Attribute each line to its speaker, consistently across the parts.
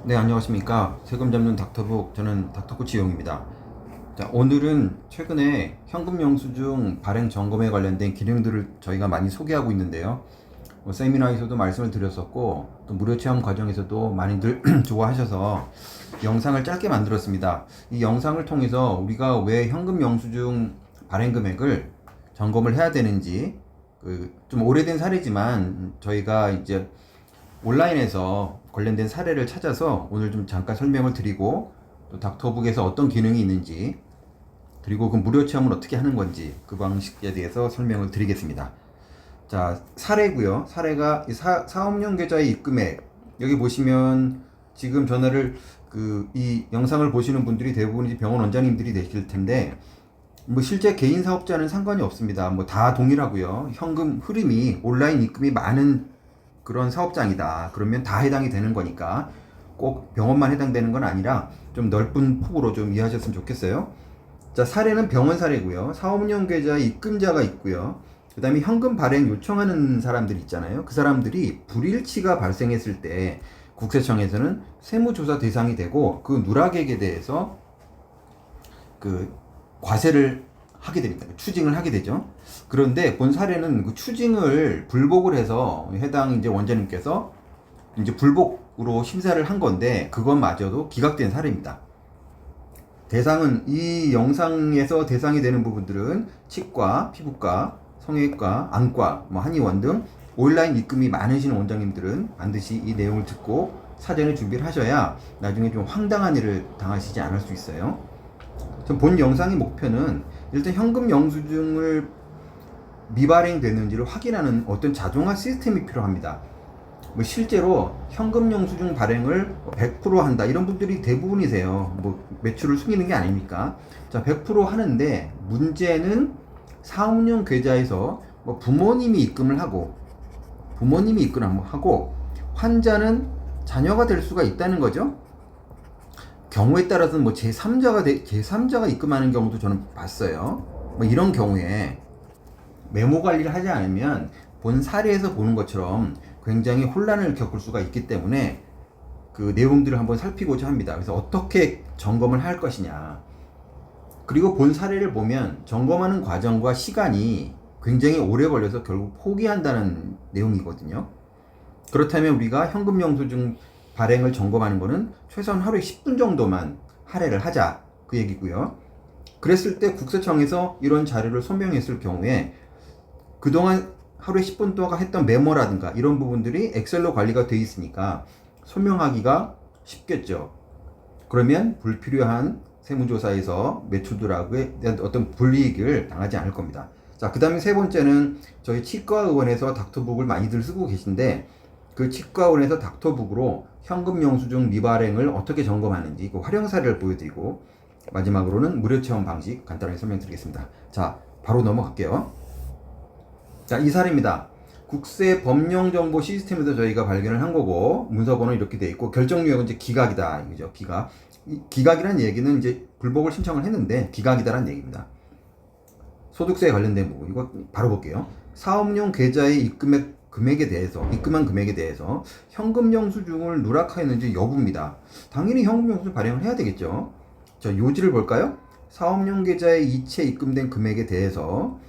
Speaker 1: 네, 안녕하십니까. 세금 잡는 닥터북, 저는 닥터코치 용입니다. 자, 오늘은 최근에 현금 영수증 발행 점검에 관련된 기능들을 저희가 많이 소개하고 있는데요. 세미나에서도 말씀을 드렸었고, 또 무료 체험 과정에서도 많이들 좋아하셔서 영상을 짧게 만들었습니다. 이 영상을 통해서 우리가 왜 현금 영수증 발행 금액을 점검을 해야 되는지, 좀 오래된 사례지만 저희가 이제 온라인에서 관련된 사례를 찾아서 오늘 좀 잠깐 설명을 드리고, 또 닥터북에서 어떤 기능이 있는지, 그리고 그 무료 체험을 어떻게 하는 건지 그 방식에 대해서 설명을 드리겠습니다. 자, 사례고요. 사례가 사업용 계좌의 입금액. 여기 보시면 지금 전화를 이 영상을 보시는 분들이 대부분 병원 원장님들이 되실 텐데, 뭐 실제 개인 사업자는 상관이 없습니다. 뭐 다 동일하고요. 현금 흐름이 온라인 입금이 많은 그런 사업장이다. 그러면 다 해당이 되는 거니까 꼭 병원만 해당되는 건 아니라 좀 넓은 폭으로 좀 이해하셨으면 좋겠어요. 자, 사례는 병원 사례고요. 사업용 계좌에 입금자가 있고요. 그 다음에 현금 발행 요청하는 사람들 있잖아요. 그 사람들이 불일치가 발생했을 때 국세청에서는 세무조사 대상이 되고, 그 누락액에 대해서 과세를 하게 됩니다. 추징을 하게 되죠. 그런데 본 사례는 그 추징을 불복을 해서 해당 이제 원장님께서 이제 불복으로 심사를 한 건데, 그것마저도 기각된 사례입니다. 대상은 이 영상에서 대상이 되는 부분들은 치과, 피부과, 성형외과, 안과, 뭐 한의원 등 온라인 입금이 많으신 원장님들은 반드시 이 내용을 듣고 사전에 준비를 하셔야 나중에 좀 황당한 일을 당하시지 않을 수 있어요. 본 영상의 목표는 일단 현금 영수증을 미발행되는지를 확인하는 어떤 자동화 시스템이 필요합니다. 뭐 실제로 현금 영수증 발행을 100% 한다 이런 분들이 대부분이세요. 뭐 매출을 숨기는 게 아니니까. 자, 100% 하는데 문제는 사업용 계좌에서 뭐 부모님이 입금을 하고 환자는 자녀가 될 수가 있다는 거죠. 경우에 따라서는 뭐 제3자가 입금하는 경우도 저는 봤어요. 뭐 이런 경우에 메모 관리를 하지 않으면 본 사례에서 보는 것처럼 굉장히 혼란을 겪을 수가 있기 때문에 그 내용들을 한번 살피고자 합니다. 그래서 어떻게 점검을 할 것이냐. 그리고 본 사례를 보면 점검하는 과정과 시간이 굉장히 오래 걸려서 결국 포기한다는 내용이거든요. 그렇다면 우리가 현금 영수증 발행을 점검하는 거는 최소한 하루에 10분 정도만 할애를 하자, 그 얘기고요. 그랬을 때 국세청에서 이런 자료를 소명했을 경우에 그동안 하루에 10분 동안 했던 메모라든가 이런 부분들이 엑셀로 관리가 돼 있으니까 소명하기가 쉽겠죠. 그러면 불필요한 세무조사에서 매출들하고에 대한 어떤 불이익을 당하지 않을 겁니다. 자, 그 다음에 세 번째는 저희 치과의원에서 닥터북을 많이들 쓰고 계신데, 그 치과의원에서 닥터북으로 현금 영수증 미발행을 어떻게 점검하는지 그 활용 사례를 보여드리고, 마지막으로는 무료 체험 방식 간단하게 설명드리겠습니다. 자, 바로 넘어갈게요. 자, 이 사례입니다. 국세 법령 정보 시스템에서 저희가 발견을 한 거고, 문서번호 이렇게 돼 있고, 결정 유형은 이제 기각이다, 이거죠. 기각. 기각이란 얘기는 이제 불복을 신청을 했는데 기각이다라는 얘기입니다. 소득세에 관련된 부분, 이거 바로 볼게요. 사업용 계좌의 입금한 금액에 대해서 현금 영수증을 누락하였는지 여부입니다. 당연히 현금 영수증 발행을 해야 되겠죠. 자, 요지를 볼까요? 사업용 계좌에 이체 입금된 금액에 대해서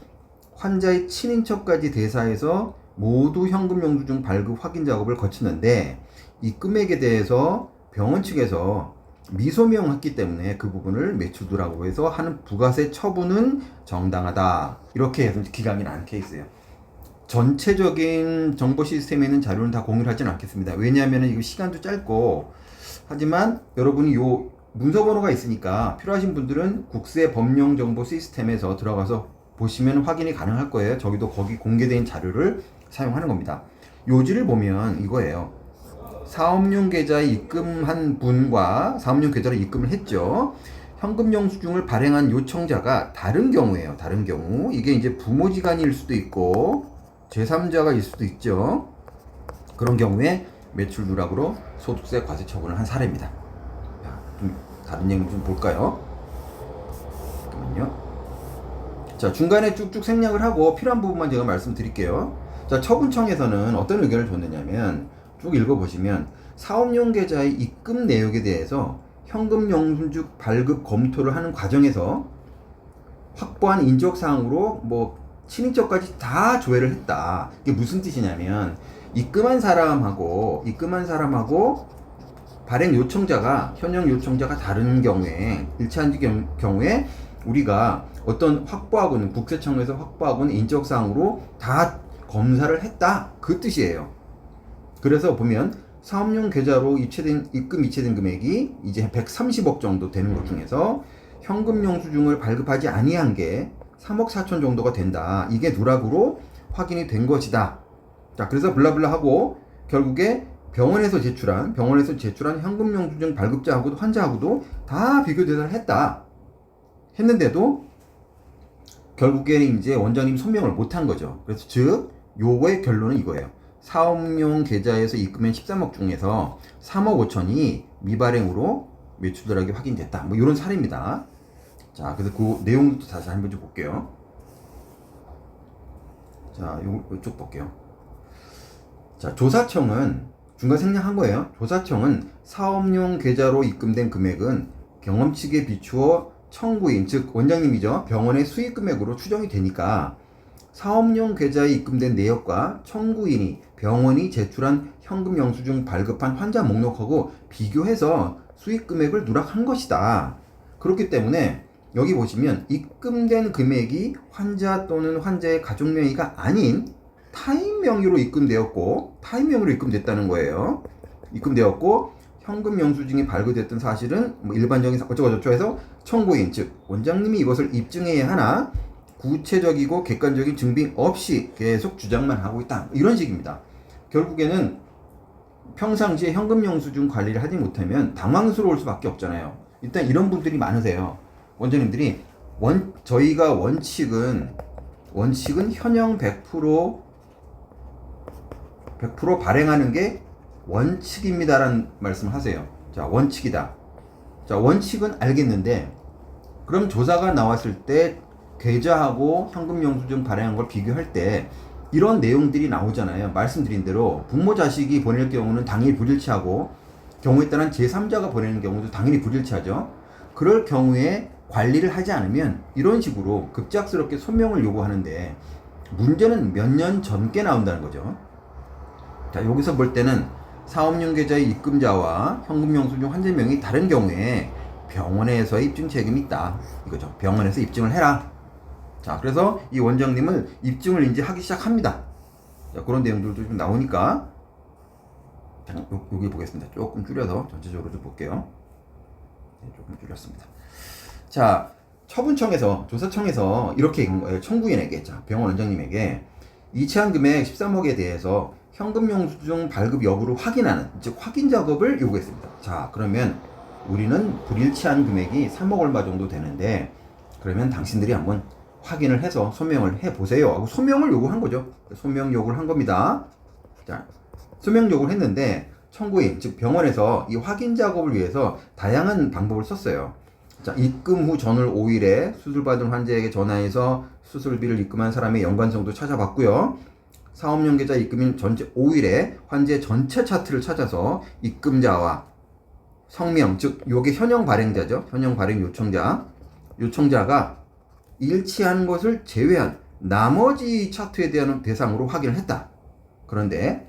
Speaker 1: 환자의 친인척까지 대사해서 모두 현금 영수증 발급 확인 작업을 거쳤는데, 이 금액에 대해서 병원 측에서 미소명했기 때문에 그 부분을 매출두라고 해서 하는 부가세 처분은 정당하다, 이렇게 해서 기각이 난 케이스예요. 전체적인 정보 시스템에 있는 자료는 다 공유를 하진 않겠습니다. 왜냐하면 이거 시간도 짧고, 하지만 여러분이 요 문서 번호가 있으니까 필요하신 분들은 국세 법령 정보 시스템에서 들어가서 보시면 확인이 가능할 거예요. 저기도 거기 공개된 자료를 사용하는 겁니다. 요지를 보면 이거예요. 사업용 계좌에 입금한 분과 사업용 계좌로 입금을 했죠. 현금 영수증을 발행한 요청자가 다른 경우예요. 다른 경우. 이게 이제 부모지간일 수도 있고 제3자가 일 수도 있죠. 그런 경우에 매출 누락으로 소득세 과세 처분을 한 사례입니다. 좀 다른 얘기 좀 볼까요? 잠깐만요. 자, 중간에 쭉쭉 생략을 하고 필요한 부분만 제가 말씀드릴게요. 자, 처분청에서는 어떤 의견을 줬느냐면, 쭉 읽어보시면 사업용 계좌의 입금 내역에 대해서 현금 영수증 발급 검토를 하는 과정에서 확보한 인적사항으로 뭐 친인척까지 다 조회를 했다. 이게 무슨 뜻이냐면 입금한 사람하고 발행 요청자가 현역 요청자가 다른 경우에 일치한 경우에 우리가 어떤 확보하고는 국세청에서 확보하고는 인적사항으로 다 검사를 했다. 그 뜻이에요. 그래서 보면 사업용 계좌로 입금 이체된 금액이 이제 130억 정도 되는 것 중에서 현금 영수증을 발급하지 아니한 게 3억 4천 정도가 된다. 이게 누락으로 확인이 된 것이다. 자, 그래서 블라블라 하고 결국에 병원에서 제출한 현금 영수증 발급자하고도 환자하고도 다 비교 대사를 했는데도 결국에는 이제 원장님 소명을 못한 거죠. 그래서 즉 요거의 결론은 이거예요. 사업용 계좌에서 입금한 13억 중에서 3억 5천이 미발행으로 매출 누락이 확인됐다. 뭐 이런 사례입니다. 자, 그래서 그 내용도 다시 한번 좀 볼게요. 자, 이쪽 볼게요. 자, 조사청은 중간 생략한 거예요. 조사청은 사업용 계좌로 입금된 금액은 경험치에 비추어 청구인, 즉 원장님이죠. 병원의 수익 금액으로 추정이 되니까 사업용 계좌에 입금된 내역과 청구인이 병원이 제출한 현금 영수증 발급한 환자 목록하고 비교해서 수익 금액을 누락한 것이다. 그렇기 때문에 여기 보시면 입금된 금액이 환자 또는 환자의 가족 명의가 아닌 타인 명의로 입금됐다는 거예요. 입금되었고 현금 영수증이 발급됐던 사실은 뭐 일반적인 어쩌고저쩌고 해서 청구인, 즉 원장님이 이것을 입증해야 하나 구체적이고 객관적인 증빙 없이 계속 주장만 하고 있다. 이런 식입니다. 결국에는 평상시에 현금 영수증 관리를 하지 못하면 당황스러울 수밖에 없잖아요. 일단 이런 분들이 많으세요. 원장님들이 저희가 원칙은 현형 100% 발행하는 게 원칙입니다라는 말씀을 하세요. 자, 원칙이다. 자, 원칙은 알겠는데 그럼 조사가 나왔을 때 계좌하고 현금 영수증 발행한 걸 비교할 때 이런 내용들이 나오잖아요. 말씀드린 대로 부모 자식이 보낼 경우는 당연히 불일치하고 경우에 따른 제3자가 보내는 경우도 당연히 불일치하죠. 그럴 경우에 관리를 하지 않으면 이런 식으로 급작스럽게 소명을 요구하는데 문제는 몇 년 전께 나온다는 거죠. 자, 여기서 볼 때는 사업용 계좌의 입금자와 현금 영수증 환자명이 다른 경우에 병원에서의 입증 책임이 있다. 이거죠. 병원에서 입증을 해라. 자, 그래서 이 원장님은 입증을 이제 하기 시작합니다. 자, 그런 내용들도 좀 나오니까 여기 보겠습니다. 조금 줄여서 전체적으로 좀 볼게요. 네, 조금 줄였습니다. 자, 조사청에서 이렇게 읽은 거예요. 청구인에게, 자, 병원 원장님에게 이체한 금액 13억에 대해서 현금 영수증 발급 여부를 확인하는, 즉 확인 작업을 요구했습니다. 자, 그러면 우리는 불일치한 금액이 3억 얼마 정도 되는데 그러면 당신들이 한번 확인을 해서 소명을 해보세요 하고 소명을 요구한 거죠. 소명 요구를 한 겁니다. 자, 소명 요구를 했는데 청구인, 즉 병원에서 이 확인 작업을 위해서 다양한 방법을 썼어요. 자, 입금 후 전월 5일에 수술받은 환자에게 전화해서 수술비를 입금한 사람의 연관성도 찾아봤고요. 사업용 계좌 입금인 전체 5일에 환자의 전체 차트를 찾아서 입금자와 성명, 즉 요게 현형 발행자죠. 현형 발행 요청자가 일치한 것을 제외한 나머지 차트에 대한 대상으로 확인을 했다. 그런데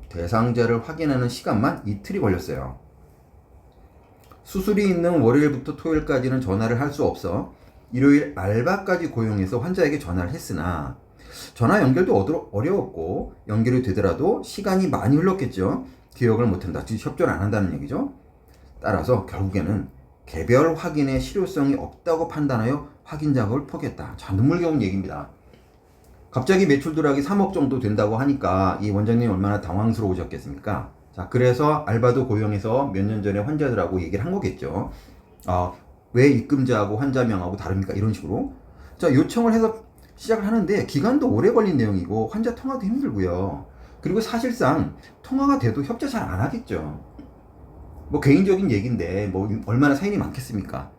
Speaker 1: 대상자를 확인하는 시간만 이틀이 걸렸어요. 수술이 있는 월요일부터 토요일까지는 전화를 할 수 없어 일요일 알바까지 고용해서 환자에게 전화를 했으나 전화 연결도 어려웠고 연결이 되더라도 시간이 많이 흘렀겠죠. 기억을 못한다. 즉 협조를 안 한다는 얘기죠. 따라서 결국에는 개별 확인의 실효성이 없다고 판단하여 확인 작업을 포기했다. 자, 눈물겨운 얘기입니다. 갑자기 매출 누락이 3억 정도 된다고 하니까 이 원장님이 얼마나 당황스러우셨겠습니까? 자, 그래서 알바도 고용해서 몇 년 전에 환자들하고 얘기를 한 거겠죠. 왜 입금자하고 환자명하고 다릅니까? 이런 식으로. 자, 요청을 해서 시작을 하는데 기간도 오래 걸린 내용이고 환자 통화도 힘들고요. 그리고 사실상 통화가 돼도 협조 잘 안 하겠죠. 뭐 개인적인 얘기인데 뭐 얼마나 사연이 많겠습니까?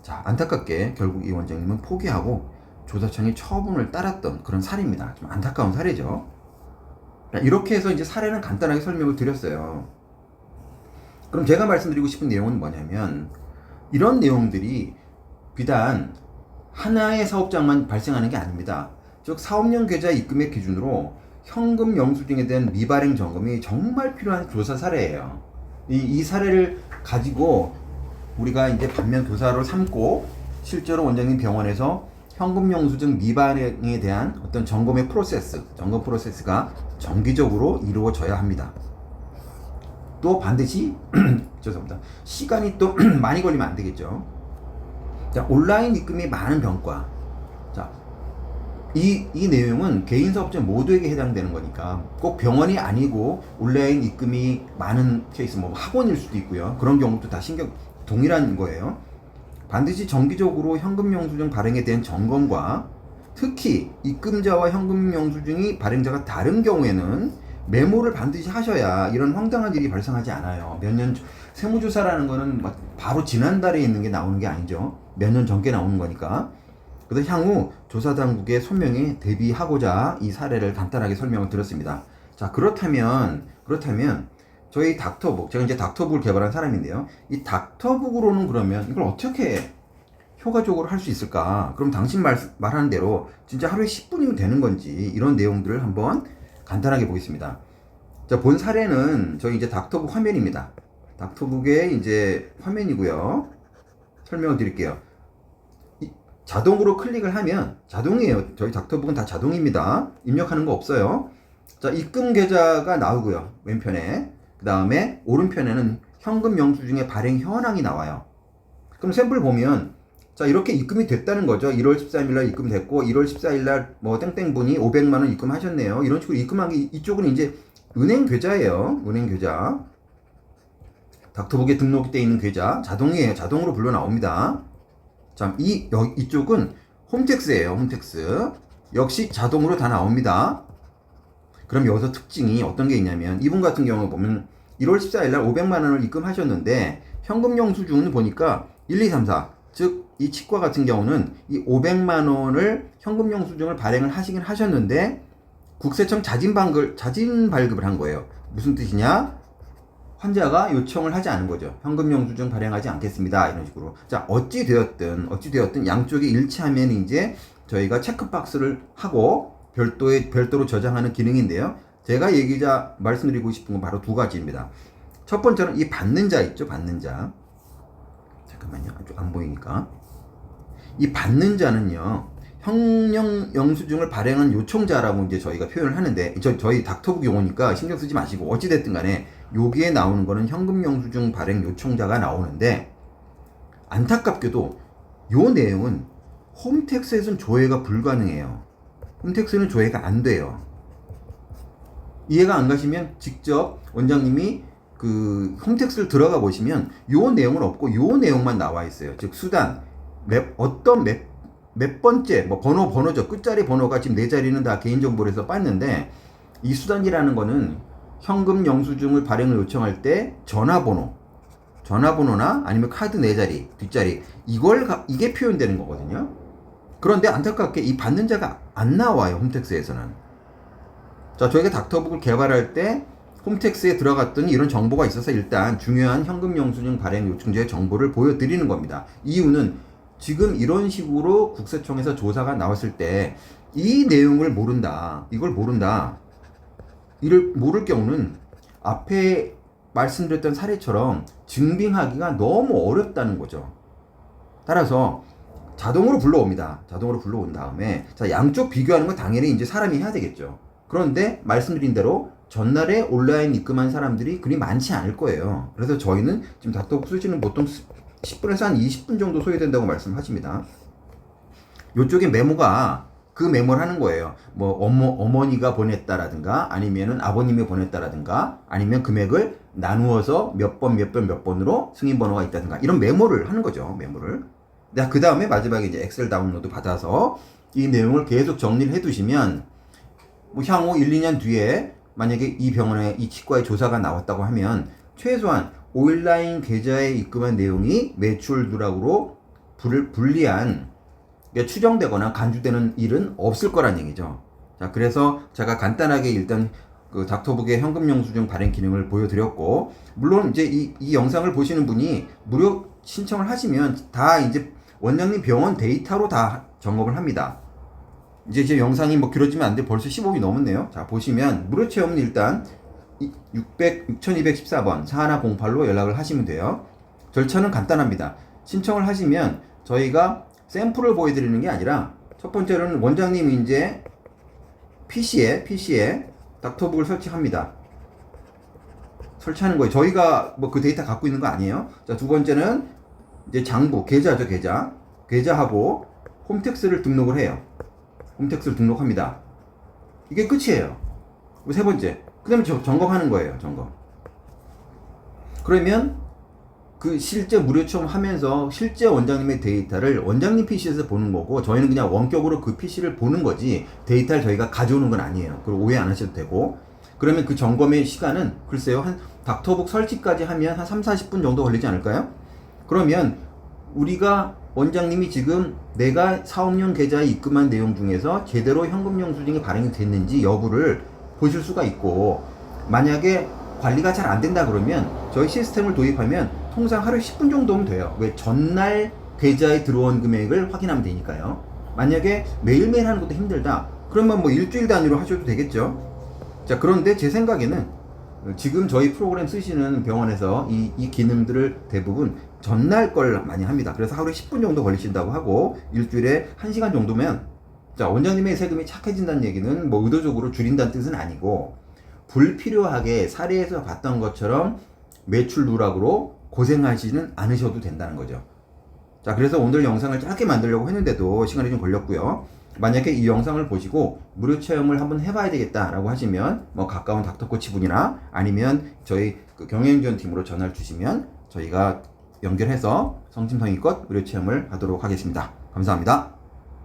Speaker 1: 자, 안타깝게 결국 이 원장님은 포기하고 조사청이 처분을 따랐던 그런 사례입니다. 좀 안타까운 사례죠. 이렇게 해서 이제 사례는 간단하게 설명을 드렸어요. 그럼 제가 말씀드리고 싶은 내용은 뭐냐면 이런 내용들이 비단 하나의 사업장만 발생하는 게 아닙니다. 즉 사업용 계좌 입금액 기준으로 현금 영수증에 대한 미발행 점검이 정말 필요한 조사 사례예요. 이 사례를 가지고 우리가 이제 반면 교사로 삼고 실제로 원장님 병원에서 현금 영수증 미발행에 대한 어떤 점검 프로세스가 정기적으로 이루어져야 합니다. 또 반드시 죄송합니다. 시간이 또 많이 걸리면 안 되겠죠. 자, 온라인 입금이 많은 병과. 자, 이 내용은 개인 사업자 모두에게 해당되는 거니까 꼭 병원이 아니고 온라인 입금이 많은 케이스, 뭐 학원일 수도 있고요. 그런 경우도 다 동일한 거예요. 반드시 정기적으로 현금 영수증 발행에 대한 점검과 특히 입금자와 현금 영수증이 발행자가 다른 경우에는 메모를 반드시 하셔야 이런 황당한 일이 발생하지 않아요. 몇 년 세무조사라는 거는 바로 지난달에 있는 게 나오는 게 아니죠. 몇 년 전께 나오는 거니까. 그래서 향후 조사당국의 소명에 대비하고자 이 사례를 간단하게 설명을 드렸습니다. 자, 그렇다면 저희 닥터북, 제가 이제 닥터북을 개발한 사람인데요. 이 닥터북으로는 그러면 이걸 어떻게 효과적으로 할 수 있을까? 그럼 당신 말하는 대로 진짜 하루에 10분이면 되는 건지 이런 내용들을 한번 간단하게 보겠습니다. 자, 본 사례는 저희 이제 닥터북 화면입니다. 닥터북의 이제 화면이고요. 설명을 드릴게요. 자동으로 클릭을 하면 자동이에요. 저희 닥터북은 다 자동입니다. 입력하는 거 없어요. 자, 입금 계좌가 나오고요. 왼편에. 그 다음에 오른편에는 현금 영수증의 발행 현황이 나와요. 그럼 샘플 보면 자, 이렇게 입금이 됐다는 거죠. 1월 13일날 입금됐고 1월 14일날 뭐 땡땡분이 500만원 입금하셨네요. 이런 식으로 입금한 게 이쪽은 이제 은행 계좌예요. 은행 계좌. 닥터북에 등록되어 있는 계좌 자동이에요. 자동으로 불러 나옵니다. 자, 이쪽은 홈택스예요. 홈택스. 역시 자동으로 다 나옵니다. 그럼 여기서 특징이 어떤 게 있냐면 이분 같은 경우 보면 1월 14일날 500만원을 입금하셨는데 현금 영수증은 보니까 1, 2, 3, 4 즉 이 치과 같은 경우는 이 500만원을 현금 영수증을 발행을 하시긴 하셨는데 국세청 자진 발급을 한 거예요. 무슨 뜻이냐? 환자가 요청을 하지 않은 거죠. 현금 영수증 발행하지 않겠습니다. 이런 식으로. 자, 어찌 되었든 양쪽이 일치하면 이제 저희가 체크박스를 하고 별도로 저장하는 기능인데요. 제가 말씀드리고 싶은 건 바로 두 가지입니다. 첫 번째는 이 받는 자 있죠. 받는 자. 잠깐만요. 안 보이니까. 이 받는 자는요. 현금 영수증을 발행한 요청자라고 이제 저희가 표현을 하는데 저희 닥터북 용어니까 신경 쓰지 마시고 어찌됐든 간에 여기에 나오는 거는 현금 영수증 발행 요청자가 나오는데 안타깝게도 요 내용은 홈택스에서는 조회가 불가능해요. 홈택스는 조회가 안 돼요. 이해가 안 가시면 직접 원장님이 그 홈택스를 들어가 보시면 요 내용은 없고 요 내용만 나와 있어요. 즉 수단 몇 번째 뭐 번호죠. 끝자리 번호가 지금 네 자리는 다 개인정보를 해서 빻는데 이 수단이라는 거는 현금 영수증을 발행을 요청할 때 전화번호나 아니면 카드 네 자리 뒷자리 이게 표현되는 거거든요. 그런데 안타깝게 이 받는 자가 안 나와요. 홈택스에서는. 자, 저희가 닥터북을 개발할 때 홈택스에 들어갔더니 이런 정보가 있어서 일단 중요한 현금 영수증 발행 요청자의 정보를 보여드리는 겁니다. 이유는 지금 이런 식으로 국세청에서 조사가 나왔을 때 이 내용을 이걸 모를 경우는 앞에 말씀드렸던 사례처럼 증빙하기가 너무 어렵다는 거죠. 따라서 자동으로 불러옵니다. 자동으로 불러온 다음에 자, 양쪽 비교하는 건 당연히 이제 사람이 해야 되겠죠. 그런데 말씀드린 대로 전날에 온라인 입금한 사람들이 그리 많지 않을 거예요. 그래서 저희는 지금 닥터북 수시는 보통 10분에서 한 20분 정도 소요된다고 말씀하십니다. 요쪽에 메모가 그 메모를 하는 거예요. 뭐 어머니가 보냈다라든가 아니면은 아버님이 보냈다라든가 아니면 금액을 나누어서 몇 번으로 승인 번호가 있다든가 이런 메모를 하는 거죠. 메모를. 그 다음에 마지막에 이제 엑셀 다운로드 받아서 이 내용을 계속 정리를 해두시면 뭐 향후 1, 2년 뒤에 만약에 이 병원에 이 치과에 조사가 나왔다고 하면 최소한 온라인 계좌에 입금한 내용이 매출 누락으로 불리한 추정되거나 간주되는 일은 없을 거란 얘기죠. 자, 그래서 제가 간단하게 일단 그 닥터북의 현금 영수증 발행 기능을 보여드렸고, 물론 이제 이 영상을 보시는 분이 무료 신청을 하시면 다 이제 원장님 병원 데이터로 다 점검을 합니다. 이제 제 영상이 뭐 길어지면 안 돼. 벌써 15분 넘었네요. 자, 보시면 무료 체험은 일단 6214번 4108로 연락을 하시면 돼요. 절차는 간단합니다. 신청을 하시면 저희가 샘플을 보여드리는 게 아니라, 첫 번째로는 원장님이 이제 PC에 닥터북을 설치합니다. 설치하는 거예요. 저희가 뭐 그 데이터 갖고 있는 거 아니에요. 자, 두 번째는 이제 장부, 계좌죠, 계좌하고 홈택스를 등록을 해요. 홈택스를 등록합니다. 이게 끝이에요. 세 번째, 그 다음에 점검하는 거예요. 점검. 그러면 그 실제 무료 체험하면서 실제 원장님의 데이터를 원장님 PC에서 보는 거고, 저희는 그냥 원격으로 그 PC를 보는 거지 데이터를 저희가 가져오는 건 아니에요. 그리고 오해 안 하셔도 되고. 그러면 그 점검의 시간은 글쎄요, 한 닥터북 설치까지 하면 한 3-40분 정도 걸리지 않을까요? 그러면 우리가 원장님이 지금 내가 사업용 계좌에 입금한 내용 중에서 제대로 현금 영수증이 발행이 됐는지 여부를 보실 수가 있고, 만약에 관리가 잘 안 된다 그러면 저희 시스템을 도입하면 통상 하루에 10분 정도면 돼요. 왜? 전날 계좌에 들어온 금액을 확인하면 되니까요. 만약에 매일매일 하는 것도 힘들다 그러면 뭐 일주일 단위로 하셔도 되겠죠. 자, 그런데 제 생각에는 지금 저희 프로그램 쓰시는 병원에서 이 기능들을 대부분 전날 걸 많이 합니다. 그래서 하루에 10분 정도 걸리신다고 하고, 일주일에 1시간 정도면, 자, 원장님의 세금이 착해진다는 얘기는 뭐 의도적으로 줄인다는 뜻은 아니고, 불필요하게 사례에서 봤던 것처럼 매출 누락으로 고생하지는 않으셔도 된다는 거죠. 자, 그래서 오늘 영상을 짧게 만들려고 했는데도 시간이 좀 걸렸고요. 만약에 이 영상을 보시고 무료 체험을 한번 해봐야 되겠다라고 하시면 뭐 가까운 닥터코치 분이나 아니면 저희 그 경영지원팀으로 전화를 주시면 저희가 연결해서 성심성의껏 무료 체험을 하도록 하겠습니다. 감사합니다.